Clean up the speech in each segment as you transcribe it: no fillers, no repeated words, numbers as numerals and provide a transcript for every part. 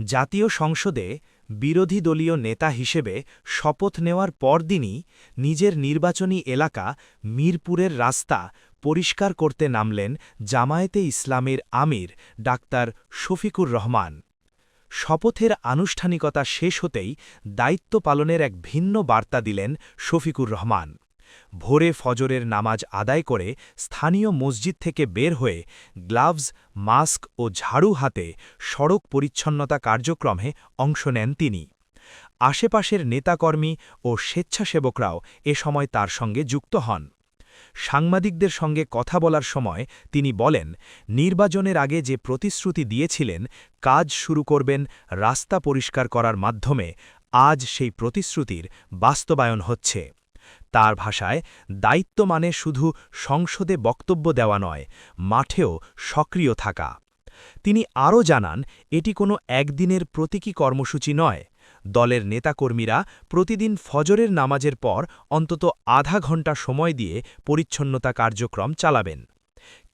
জাতীয় সংসদে বিরোধী দলীয় নেতা হিসেবে শপথ নেওয়ার পরদিনই নিজের নির্বাচনী এলাকা মিরপুরের রাস্তা পরিষ্কার করতে নামলেন জামায়াতে ইসলামের আমির ডাক্তার শফিকুর রহমান। শপথের আনুষ্ঠানিকতা শেষ হতেই দায়িত্ব পালনের এক ভিন্ন বার্তা দিলেন শফিকুর রহমান। ভোরে ফজরের নামাজ আদায় করে স্থানীয় মসজিদ থেকে বের হয়ে গ্লাভস, মাস্ক ও ঝাড়ু হাতে সড়ক পরিচ্ছন্নতা কার্যক্রমে অংশ নেন তিনি। আশেপাশের নেতাকর্মী ও স্বেচ্ছাসেবকরাও এ সময় তার সঙ্গে যুক্ত হন। সাংবাদিকদের সঙ্গে কথা বলার সময় তিনি বলেন, নির্বাচনের আগে যে প্রতিশ্রুতি দিয়েছিলেন কাজ শুরু করবেন রাস্তা পরিষ্কার করার মাধ্যমে, আজ সেই প্রতিশ্রুতির বাস্তবায়ন হচ্ছে। তার ভাষায়, দায়িত্ব মানে শুধু সংসদে বক্তব্য দেওয়া নয়, মাঠেও সক্রিয় থাকা। তিনি আরও জানান, এটি কোনো একদিনের প্রতীকী কর্মসূচি নয়। দলের নেতাকর্মীরা প্রতিদিন ফজরের নামাজের পর অন্তত আধা ঘণ্টা সময় দিয়ে পরিচ্ছন্নতা কার্যক্রম চালাবেন।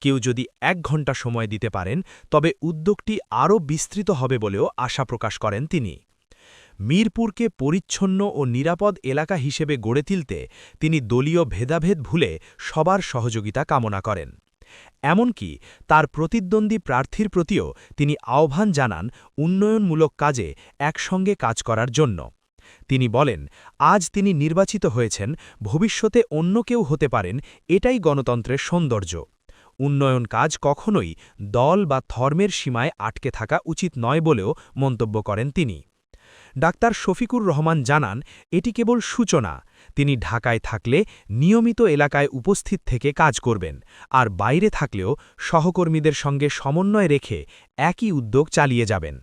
কেউ যদি ১ ঘণ্টা সময় দিতে পারেন তবে উদ্যোগটি আরও বিস্তৃত হবে বলেও আশা প্রকাশ করেন তিনি। মিরপুরকে পরিচ্ছন্ন ও নিরাপদ এলাকা হিসেবে গড়ে তুলতে তিনি দলীয় ভেদাভেদ ভুলে সবার সহযোগিতা কামনা করেন। এমনকি তার প্রতিদ্বন্দ্বী প্রার্থীর প্রতিও তিনি আহ্বান জানান উন্নয়নমূলক কাজে একসঙ্গে কাজ করার জন্য। তিনি বলেন, আজ তিনি নির্বাচিত হয়েছেন, ভবিষ্যতে অন্য কেউ হতে পারেন, এটাই গণতন্ত্রের সৌন্দর্য। উন্নয়ন কাজ কখনোই দল বা ধর্মের সীমায় আটকে থাকা উচিত নয় বলেও মন্তব্য করেন তিনি। ডাক্তার শফিকুর রহমান জানান, এটি কেবল সূচনা। তিনি ঢাকায় থাকলে নিয়মিত এলাকায় উপস্থিত থেকে কাজ করবেন, আর বাইরে থাকলেও সহকর্মীদের সঙ্গে সমন্বয় রেখে একই উদ্যোগ চালিয়ে যাবেন।